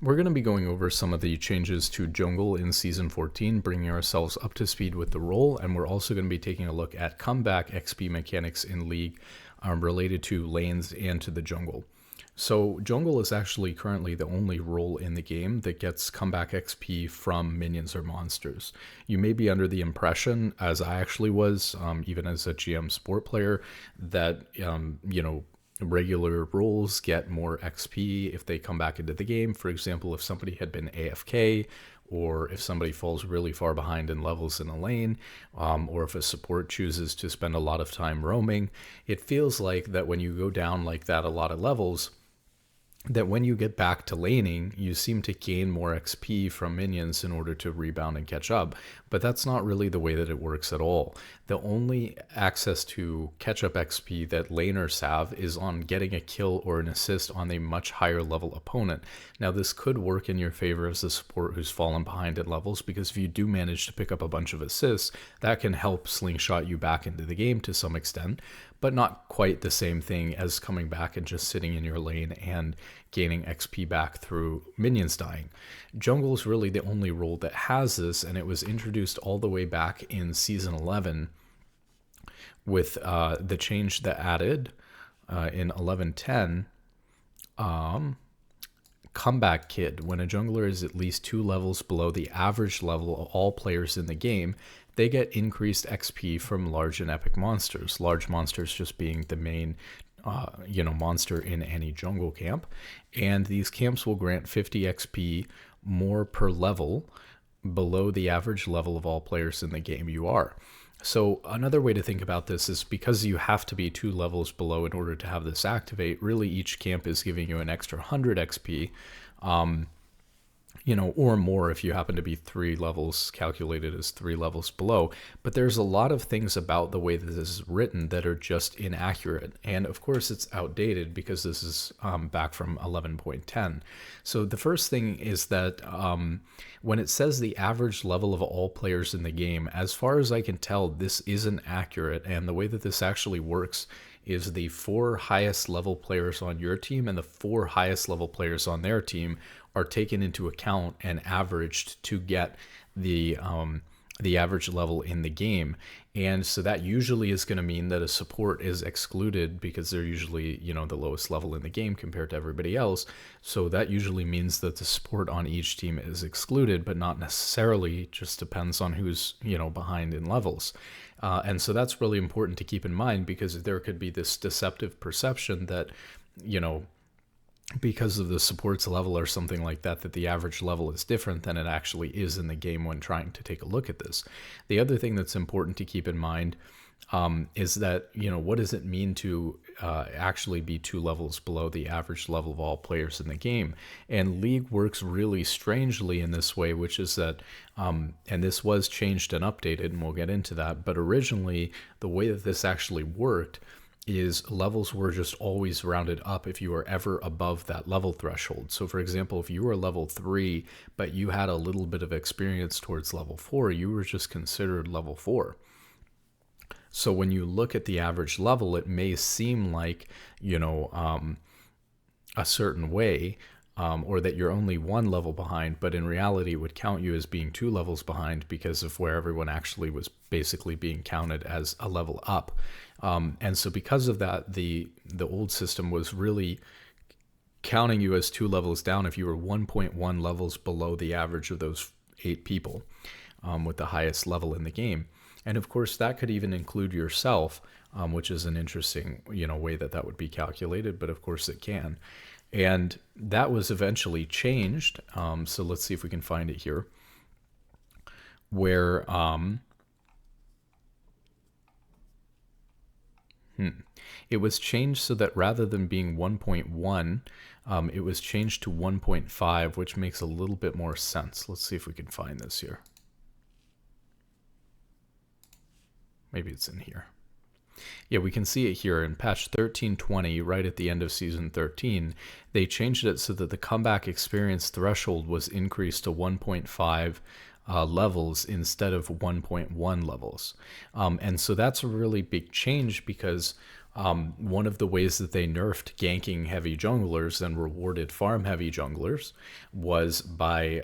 We're going to be going over some of the changes to jungle in Season 14, bringing ourselves up to speed with the role, and we're also going to be taking a look at comeback XP mechanics in League related to lanes and to the jungle. So jungle is actually currently the only role in the game that gets comeback XP from minions or monsters. You may be under the impression, as I actually was, even as a GM sport player, that, regular roles get more XP if they come back into the game. For example, if somebody had been AFK, or if somebody falls really far behind in levels in a lane, or if a support chooses to spend a lot of time roaming, it feels like that when you go down like that a lot of levels, that when you get back to laning, you seem to gain more XP from minions in order to rebound and catch up. But that's not really the way that it works at all. The only access to catch up XP that laners have is on getting a kill or an assist on a much higher level opponent. Now, this could work in your favor as a support who's fallen behind in levels, because if you do manage to pick up a bunch of assists, that can help slingshot you back into the game to some extent, but not quite the same thing as coming back and just sitting in your lane and gaining XP back through minions dying. Jungle is really the only role that has this, and it was introduced all the way back in Season 11 with the change that added in 11.10, Comeback Kid. When a jungler is at least 2 levels below the average level of all players in the game, they get increased XP from large and epic monsters. Large monsters just being the main monster in any jungle camp. And these camps will grant 50 XP more per level below the average level of all players in the game you are. So another way to think about this is, because you have to be 2 levels below in order to have this activate, really each camp is giving you an extra 100 XP, or more if you happen to be 3 levels, calculated as 3 levels below. But there's a lot of things about the way that this is written that are just inaccurate. And of course it's outdated because this is back from 11.10. So the first thing is that when it says the average level of all players in the game, as far as I can tell, this isn't accurate. And the way that this actually works is the 4 highest level players on your team and the 4 highest level players on their team are taken into account and averaged to get the average level in the game. And so that usually is going to mean that a support is excluded because they're usually, the lowest level in the game compared to everybody else. So that usually means that the support on each team is excluded, but not necessarily. Just depends on who's, behind in levels. And so that's really important to keep in mind, because there could be this deceptive perception that, because of the support's level or something like that, that the average level is different than it actually is in the game when trying to take a look at this. The other thing that's important to keep in mind is that, what does it mean to actually be 2 levels below the average level of all players in the game? And League works really strangely in this way, which is that, and this was changed and updated, and we'll get into that, but originally the way that this actually worked is levels were just always rounded up if you were ever above that level threshold. So for example, if you were level 3, but you had a little bit of experience towards level 4, you were just considered level 4. So when you look at the average level, it may seem like, a certain way, or that you're only 1 level behind, but in reality it would count you as being 2 levels behind because of where everyone actually was basically being counted as a level up. And so because of that, the old system was really counting you as 2 levels down if you were 1.1 levels below the average of those 8 people with the highest level in the game. And of course that could even include yourself, which is an interesting way that would be calculated, but of course it can. And that was eventually changed. So let's see if we can find it here, where it was changed so that rather than being 1.1, it was changed to 1.5, which makes a little bit more sense. Let's see if we can find this here. Maybe it's in here. Yeah, we can see it here in patch 13.20, right at the end of season 13. They changed it so that the comeback experience threshold was increased to 1.5 levels instead of 1.1 levels. And so that's a really big change, because One of the ways that they nerfed ganking heavy junglers and rewarded farm heavy junglers was by,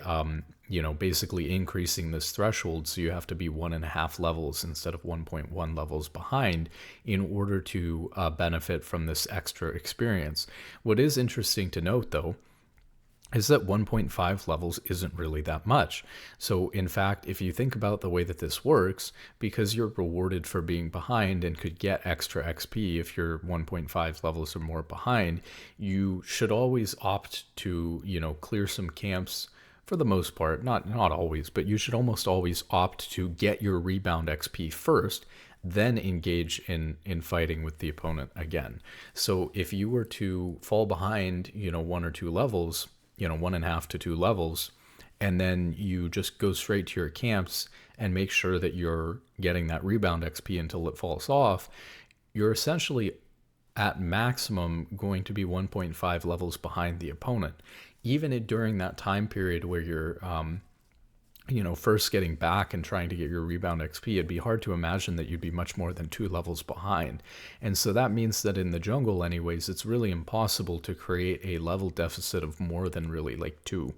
basically increasing this threshold. So you have to be 1.5 levels instead of 1.1 levels behind in order to benefit from this extra experience. What is interesting to note, though, is that 1.5 levels isn't really that much. So in fact, if you think about the way that this works, because you're rewarded for being behind and could get extra XP if you're 1.5 levels or more behind, you should always opt to, clear some camps for the most part, not always, but you should almost always opt to get your rebound XP first, then engage in fighting with the opponent again. So if you were to fall behind, 1 or 2 levels, 1.5 to 2 levels, and then you just go straight to your camps and make sure that you're getting that rebound XP until it falls off, you're essentially at maximum going to be 1.5 levels behind the opponent. Even during that time period where you're, first getting back and trying to get your rebound XP, it'd be hard to imagine that you'd be much more than 2 levels behind. And so that means that in the jungle anyways, it's really impossible to create a level deficit of more than really like 2.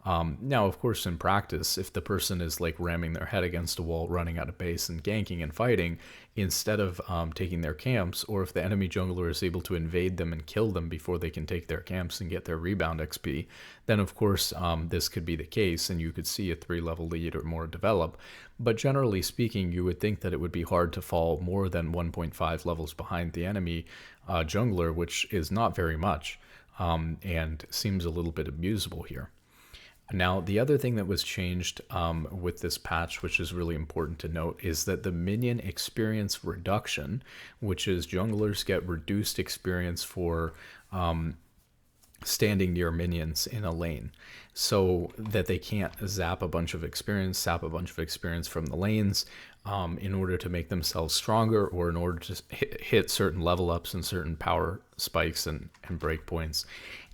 Now, of course, in practice, if the person is like ramming their head against a wall, running out of base and ganking and fighting, instead of taking their camps, or if the enemy jungler is able to invade them and kill them before they can take their camps and get their rebound XP, then of course this could be the case and you could see a 3-level lead or more develop. But generally speaking, you would think that it would be hard to fall more than 1.5 levels behind the enemy jungler, which is not very much, and seems a little bit abusable here. Now, the other thing that was changed with this patch, which is really important to note, is that the minion experience reduction, which is junglers get reduced experience for standing near minions in a lane, so that they can't sap a bunch of experience from the lanes in order to make themselves stronger, or in order to hit certain level ups and certain power spikes and breakpoints.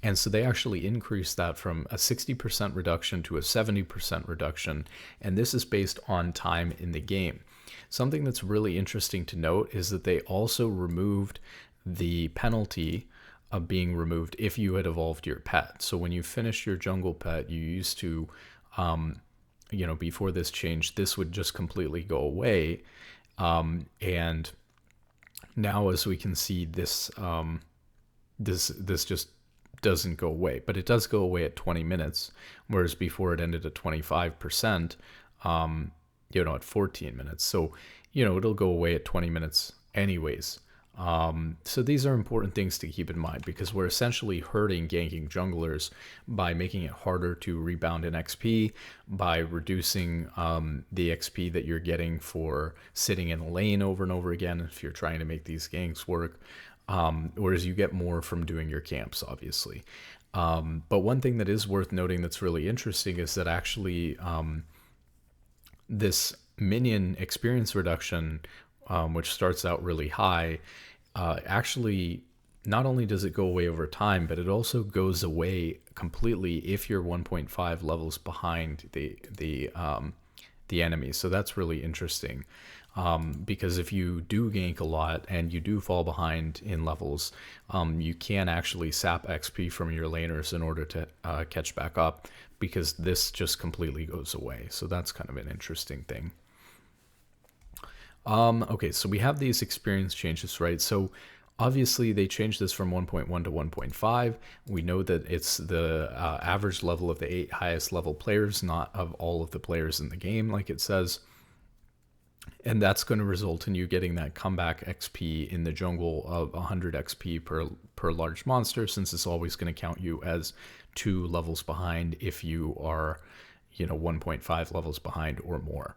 And so they actually increased that from a 60% reduction to a 70% reduction, and this is based on time in the game. Something that's really interesting to note is that they also removed the penalty of being removed if you had evolved your pet. So when you finish your jungle pet, you used to, before this change, this would just completely go away. And now, as we can see, this just doesn't go away, but it does go away at 20 minutes, whereas before it ended at 25%, at 14 minutes. So, it'll go away at 20 minutes anyways. So these are important things to keep in mind, because we're essentially hurting ganking junglers by making it harder to rebound in XP, by reducing the XP that you're getting for sitting in a lane over and over again if you're trying to make these ganks work, whereas you get more from doing your camps, obviously. But one thing that is worth noting that's really interesting is that actually this minion experience reduction, which starts out really high, actually not only does it go away over time, but it also goes away completely if you're 1.5 levels behind the enemy. So that's really interesting, because if you do gank a lot and you do fall behind in levels, you can actually sap XP from your laners in order to catch back up, because this just completely goes away. So that's kind of an interesting thing. Okay, so we have these experience changes, right? So obviously they changed this from 1.1 to 1.5. We know that it's the average level of the 8 highest level players, not of all of the players in the game, like it says. And that's going to result in you getting that comeback XP in the jungle of 100 XP per large monster, since it's always going to count you as 2 levels behind if you are, 1.5 levels behind or more.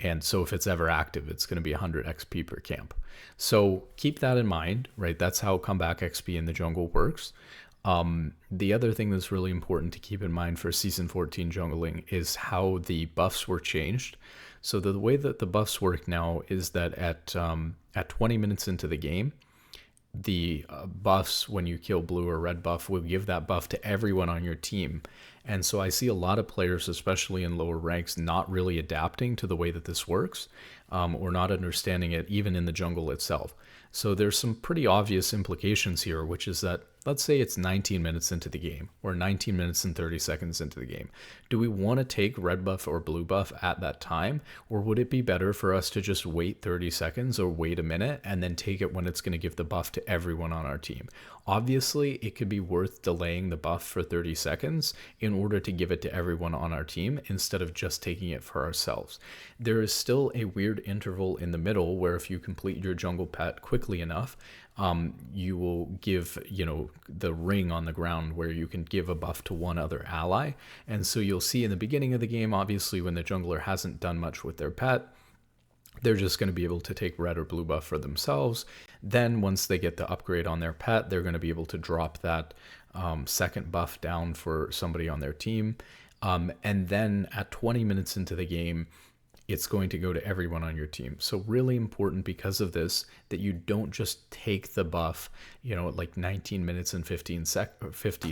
And so if it's ever active, it's going to be 100 XP per camp. So keep that in mind, right? That's how comeback XP in the jungle works. The other thing that's really important to keep in mind for Season 14 jungling is how the buffs were changed. So the way that the buffs work now is that at 20 minutes into the game, the buffs, when you kill blue or red buff, will give that buff to everyone on your team. And so I see a lot of players, especially in lower ranks, not really adapting to the way that this works, or not understanding it even in the jungle itself. So there's some pretty obvious implications here, which is that let's say it's 19 minutes into the game or 19 minutes and 30 seconds into the game. Do we want to take red buff or blue buff at that time? Or would it be better for us to just wait 30 seconds or wait a minute and then take it when it's going to give the buff to everyone on our team? Obviously, it could be worth delaying the buff for 30 seconds in order to give it to everyone on our team instead of just taking it for ourselves. There is still a weird interval in the middle where if you complete your jungle pet quickly enough, you will give, the ring on the ground where you can give a buff to one other ally. And so you'll see in the beginning of the game, obviously, when the jungler hasn't done much with their pet, they're just going to be able to take red or blue buff for themselves. Then once they get the upgrade on their pet, they're going to be able to drop that second buff down for somebody on their team. And then at 20 minutes into the game, it's going to go to everyone on your team. So really important because of this, that you don't just take the buff, like 19 minutes and 50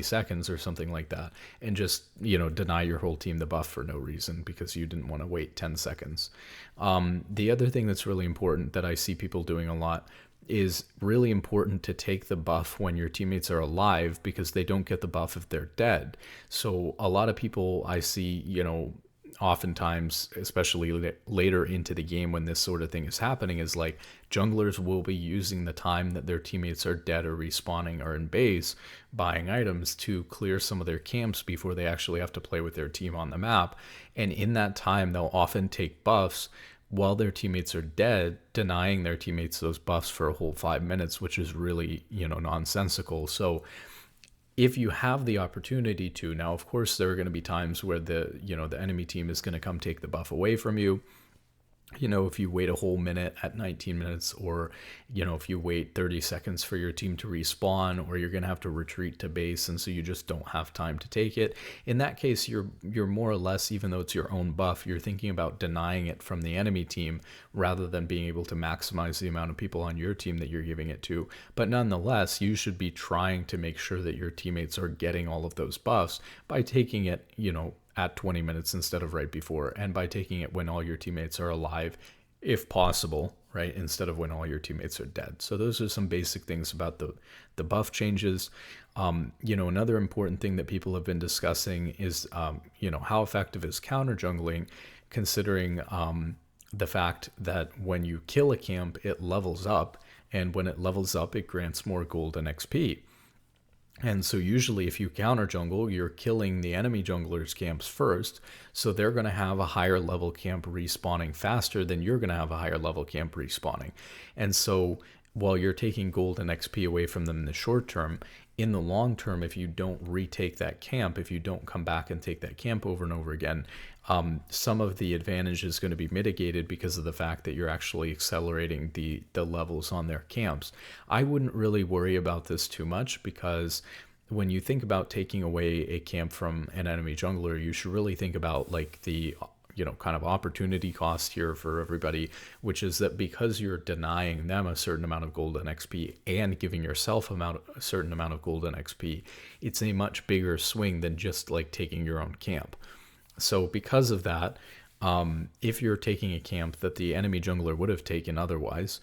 seconds or something like that, and just, deny your whole team the buff for no reason because you didn't want to wait 10 seconds. The other thing that's really important that I see people doing a lot is really important to take the buff when your teammates are alive because they don't get the buff if they're dead. So a lot of people I see, oftentimes, especially later into the game when this sort of thing is happening, is like junglers will be using the time that their teammates are dead or respawning or in base buying items to clear some of their camps before they actually have to play with their team on the map. And in that time, they'll often take buffs while their teammates are dead, denying their teammates those buffs for a whole 5 minutes, which is really, nonsensical. So if you have the opportunity to, now of course there are going to be times where the enemy team is going to come take the buff away from you. If you wait a whole minute at 19 minutes, or, if you wait 30 seconds for your team to respawn, or you're going to have to retreat to base, and so you just don't have time to take it. In that case, you're more or less, even though it's your own buff, you're thinking about denying it from the enemy team rather than being able to maximize the amount of people on your team that you're giving it to. But nonetheless, you should be trying to make sure that your teammates are getting all of those buffs by taking it, at 20 minutes instead of right before, and by taking it when all your teammates are alive, if possible, right, instead of when all your teammates are dead. So those are some basic things about the buff changes. Another important thing that people have been discussing is, how effective is counter jungling, considering the fact that when you kill a camp, it levels up, and when it levels up, it grants more gold and XP. And so usually if you counter jungle, you're killing the enemy junglers' camps first. So they're going to have a higher level camp respawning faster than you're going to have a higher level camp respawning. And so while you're taking gold and XP away from them in the short term, in the long term, if you don't retake that camp, if you don't come back and take that camp over and over again, some of the advantage is going to be mitigated because of the fact that you're actually accelerating the levels on their camps. I wouldn't really worry about this too much, because when you think about taking away a camp from an enemy jungler, you should really think about like the kind of opportunity cost here for everybody, which is that because you're denying them a certain amount of gold and XP and giving yourself a certain amount of gold and XP, it's a much bigger swing than just like taking your own camp. So because of that, if you're taking a camp that the enemy jungler would have taken otherwise,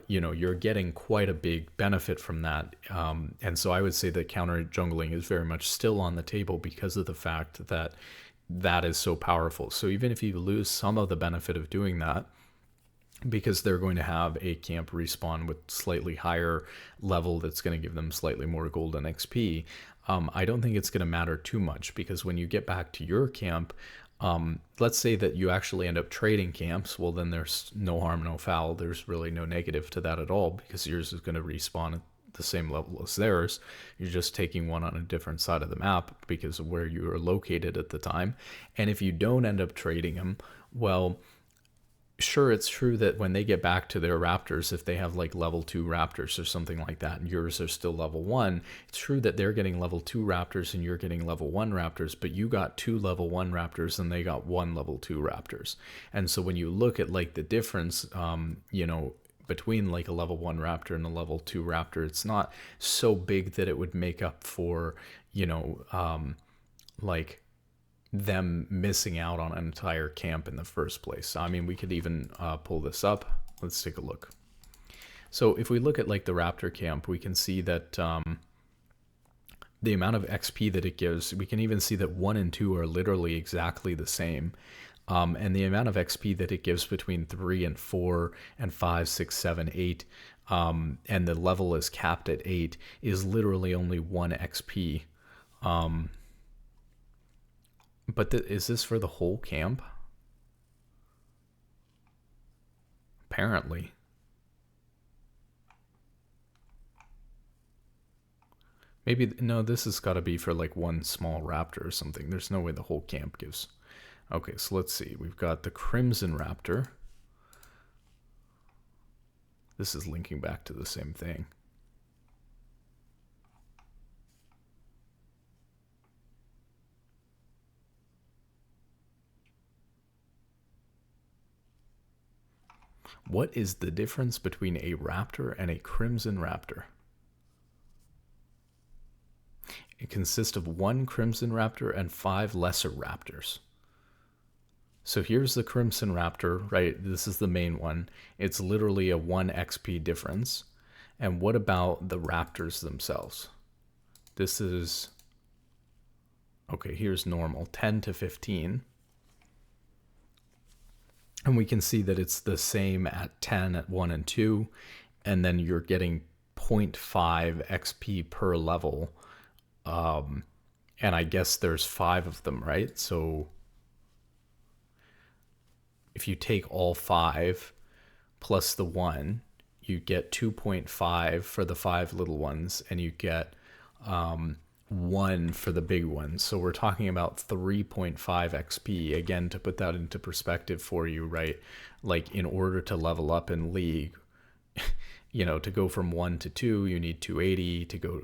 you're getting quite a big benefit from that. And so I would say that counter jungling is very much still on the table because of the fact that that is so powerful. So even if you lose some of the benefit of doing that, because they're going to have a camp respawn with slightly higher level that's going to give them slightly more gold and XP, I don't think it's going to matter too much, because when you get back to your camp, let's say that you actually end up trading camps, well then there's no harm, no foul. There's really no negative to that at all, because yours is going to respawn at the same level as theirs. You're just taking one on a different side of the map because of where you are located at the time. And if you don't end up trading them, well, sure, it's true that when they get back to their raptors, if they have like level 2 raptors or something like that, and yours are still level 1, it's true that they're getting level 2 raptors and you're getting level 1 raptors, but you got 2 level 1 raptors and they got 1 level 2 raptors. And so when you look at like the difference, between like a level 1 raptor and a level 2 raptor, it's not so big that it would make up for, like them missing out on an entire camp in the first place. I mean, we could even pull this up. Let's take a look. So if we look at like the Raptor camp, we can see that the amount of XP that it gives, we can even see that 1 and 2 are literally exactly the same. And the amount of XP that it gives between 3 and 4 and 5, 6, 7, 8, and the level is capped at 8, is literally only 1 XP. But is this for the whole camp? Apparently. Maybe, no, this has got to be for like one small raptor or something. There's no way the whole camp gives. Okay, so let's see. We've got the Crimson Raptor. This is linking back to the same thing. What is the difference between a raptor and a Crimson Raptor? It consists of 1 Crimson Raptor and 5 lesser raptors. So here's the Crimson Raptor, right? This is the main one. It's literally a 1 XP difference. And what about the raptors themselves? This is, okay, here's normal, 10 to 15. And we can see that it's the same at 10 at 1 and 2. And then you're getting 0.5 XP per level. And I guess there's 5 of them, right? So if you take all 5 plus the 1, you get 2.5 for the 5 little ones, and you get 1 for the big ones. So we're talking about 3.5 XP. Again, to put that into perspective for you, right? Like in order to level up in League, you know, to go from 1 to 2, you need 280. To go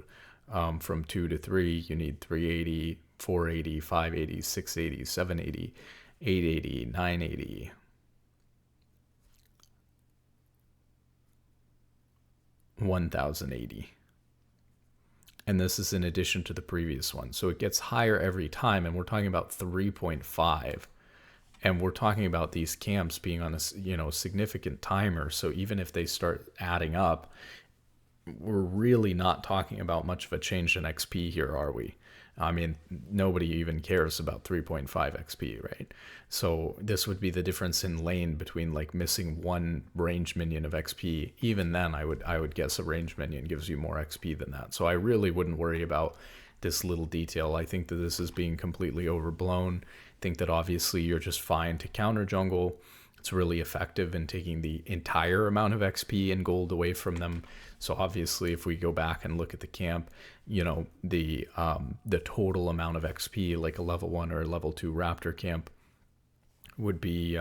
from 2 to 3, you need 380, 480, 580, 680, 780, 880, 980. 1080. And this is in addition to the previous one. So it gets higher every time, and we're talking about 3.5. And we're talking about these camps being on a, you know, significant timer. So even if they start adding up, we're really not talking about much of a change in XP here, are we? I mean, nobody even cares about 3.5 XP, right? So this would be the difference in lane between like missing 1 range minion of XP. Even then, I would guess a range minion gives you more XP than that. So I really wouldn't worry about this little detail. I think that this is being completely overblown. I think that obviously you're just fine to counter jungle. It's really effective in taking the entire amount of XP and gold away from them. So obviously, if we go back and look at the camp, you know, the total amount of XP, like a level 1 or a level 2 Raptor camp, would be,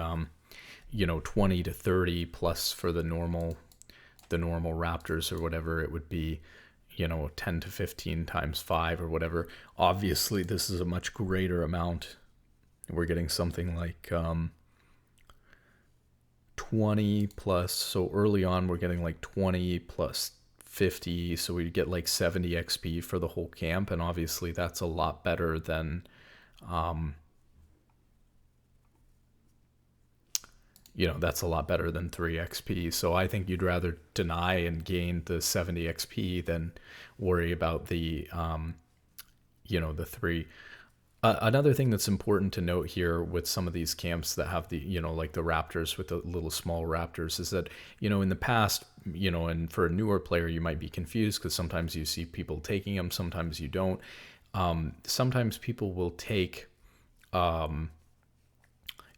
you know, 20 to 30 plus for the normal Raptors or whatever. It would be, you know, 10 to 15 times 5 or whatever. Obviously, this is a much greater amount. We're getting something like 20 plus, so early on we're getting like 20 plus 50, so we get like 70 XP for the whole camp, and obviously that's a lot better than you know, that's a lot better than 3 XP. So I think you'd rather deny and gain the 70 XP than worry about the you know, the 3. Another thing that's important to note here with some of these camps that have the, you know, like the Raptors with the little small Raptors, is that, you know, in the past, you know, and for a newer player, you might be confused because sometimes you see people taking them, sometimes you don't. Sometimes people will take,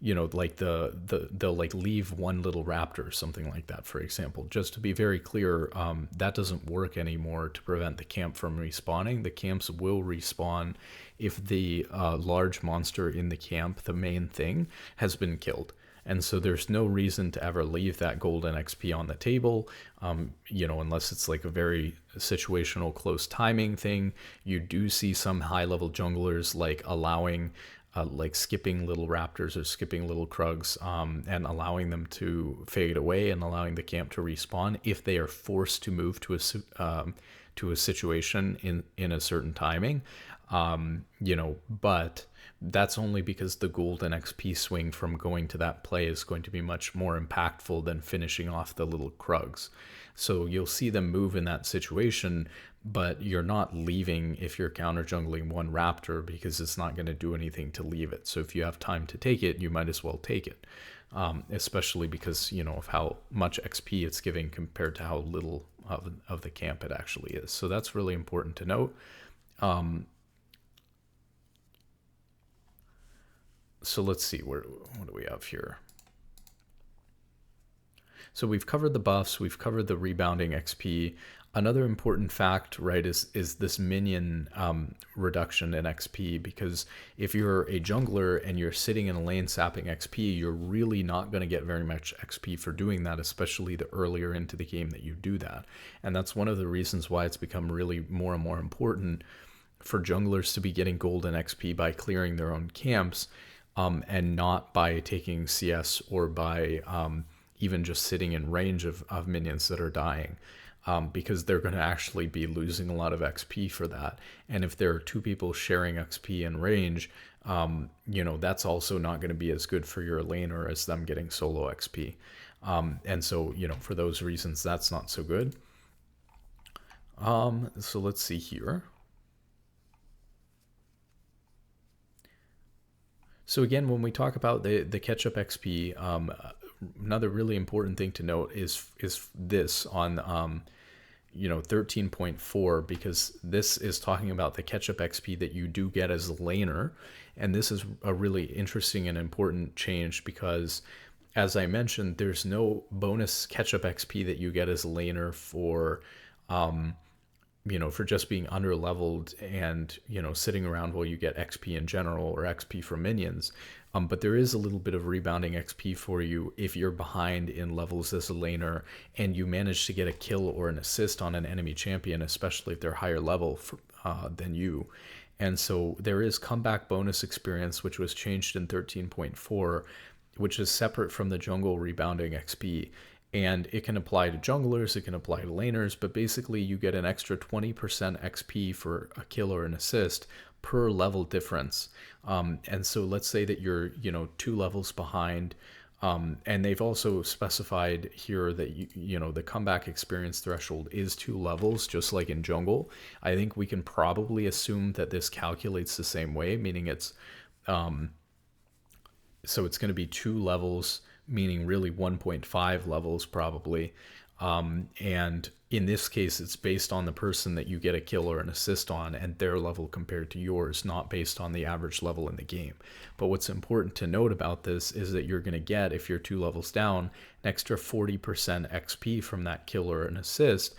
you know, like they'll like leave 1 little raptor or something like that, for example. Just to be very clear, that doesn't work anymore to prevent the camp from respawning. The camps will respawn if the large monster in the camp, the main thing, has been killed. And so there's no reason to ever leave that golden XP on the table, you know, unless it's like a very situational close timing thing. You do see some high-level junglers like allowing like skipping little raptors or skipping little krugs and allowing them to fade away and allowing the camp to respawn if they are forced to move to a situation in a certain timing. But that's only because the gold and XP swing from going to that play is going to be much more impactful than finishing off the little Krugs. So you'll see them move in that situation, but you're not leaving if you're counter jungling one Raptor, because it's not going to do anything to leave it. So if you have time to take it, you might as well take it, especially because, of how much XP it's giving compared to how little of the camp it actually is. So that's really important to note. So let's see, what do we have here? So we've covered the buffs, we've covered the rebounding XP. Another important fact, right, is this minion reduction in XP, because if you're a jungler and you're sitting in a lane sapping XP, you're really not going to get very much XP for doing that, especially the earlier into the game that you do that. And that's one of the reasons why it's become really more and more important for junglers to be getting golden XP by clearing their own camps, and not by taking CS or by even just sitting in range of minions that are dying, because they're going to actually be losing a lot of XP for that. And if there are two people sharing XP in range, that's also not going to be as good for your laner as them getting solo XP. And so, for those reasons, that's not so good. So let's see here. So again, when we talk about the catch-up XP, another really important thing to note is this on 13.4, because this is talking about the catch-up XP that you do get as a laner. And this is a really interesting and important change because, as I mentioned, there's no bonus catch-up XP that you get as a laner for for just being under leveled and sitting around while you get XP in general or XP from minions. But there is a little bit of rebounding XP for you if you're behind in levels as a laner and you manage to get a kill or an assist on an enemy champion, especially if they're higher level than you. And so there is comeback bonus experience, which was changed in 13.4, which is separate from the jungle rebounding XP. And it can apply to junglers, it can apply to laners, but basically you get an extra 20% XP for a kill or an assist per level difference. And so let's say that you're, 2 levels behind, and they've also specified here that, the comeback experience threshold is 2 levels, just like in jungle. I think we can probably assume that this calculates the same way, meaning it's, so it's going to be 2 levels, meaning really 1.5 levels probably. And in this case, it's based on the person that you get a kill or an assist on and their level compared to yours, not based on the average level in the game. But what's important to note about this is that you're going to get, if you're 2 levels down, an extra 40% XP from that kill or an assist,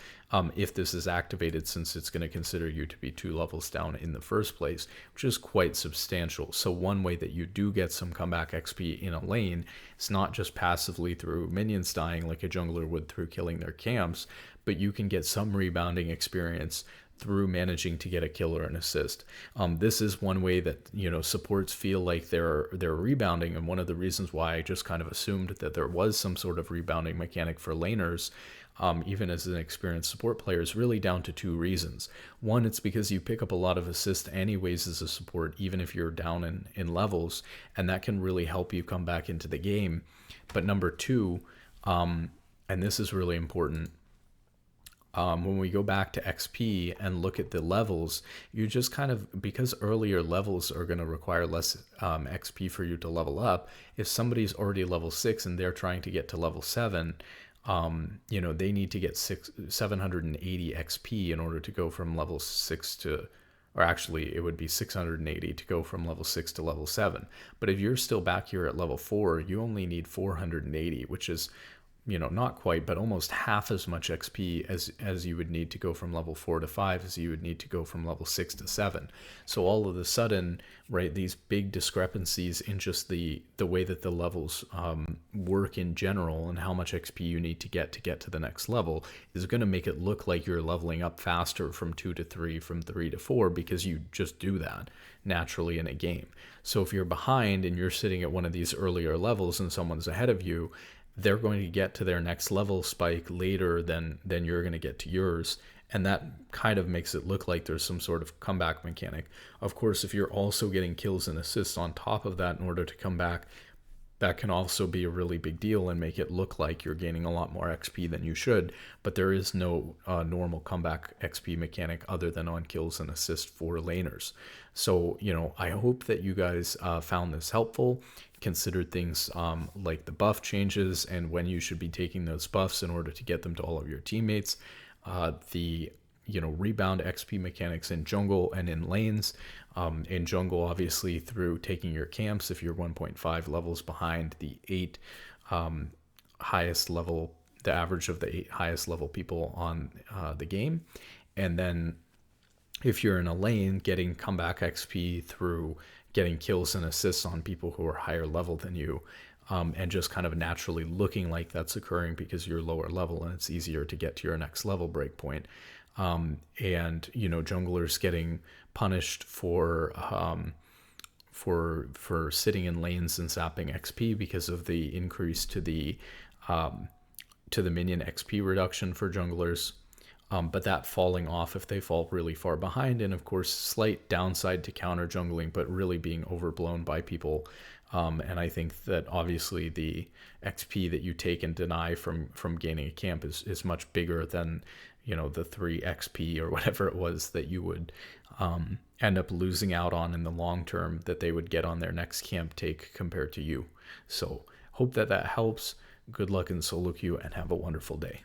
if this is activated, since it's going to consider you to be 2 levels down in the first place, which is quite substantial. So one way that you do get some comeback XP in a lane is not just passively through minions dying like a jungler would through killing their camps, but you can get some rebounding experience through managing to get a kill or an assist. This is one way that supports feel like they're rebounding, and one of the reasons why I just kind of assumed that there was some sort of rebounding mechanic for laners, even as an experienced support player, is really down to 2 reasons. One, it's because you pick up a lot of assist anyways as a support, even if you're down in levels, and that can really help you come back into the game. But number 2, and this is really important, when we go back to XP and look at the levels, you just kind of, because earlier levels are going to require less XP for you to level up, if somebody's already level 6 and they're trying to get to level 7, they need to get 780 XP in order to go from level 6 to, or actually it would be 680 to go from level 6 to level 7. But if you're still back here at level 4, you only need 480, which is, not quite, but almost half as much XP as you would need to go from level 4 to 5 as you would need to go from level 6 to 7. So all of a sudden, right, these big discrepancies in just the way that the levels work in general and how much XP you need to get to the next level is going to make it look like you're leveling up faster from 2 to 3, from 3 to 4, because you just do that naturally in a game. So if you're behind and you're sitting at one of these earlier levels and someone's ahead of you, they're going to get to their next level spike later than you're going to get to yours. And that kind of makes it look like there's some sort of comeback mechanic. Of course, if you're also getting kills and assists on top of that in order to come back, that can also be a really big deal and make it look like you're gaining a lot more XP than you should. But there is no normal comeback XP mechanic other than on kills and assists for laners. So, I hope that you guys found this helpful, considered things like the buff changes and when you should be taking those buffs in order to get them to all of your teammates. The rebound XP mechanics in jungle and in lanes. In jungle, obviously, through taking your camps if you're 1.5 levels behind the 8 highest level, the average of the 8 highest level people on the game. And then if you're in a lane, getting comeback XP through getting kills and assists on people who are higher level than you. And just kind of naturally looking like that's occurring because you're lower level and it's easier to get to your next level breakpoint. And junglers getting punished for sitting in lanes and zapping XP because of the increase to the minion XP reduction for junglers. But that falling off if they fall really far behind, and of course slight downside to counter jungling, but really being overblown by people. And I think that obviously the XP that you take and deny from gaining a camp is much bigger than the 3 XP or whatever it was that you would end up losing out on in the long term that they would get on their next camp take compared to you. So hope that helps. Good luck in solo queue and have a wonderful day.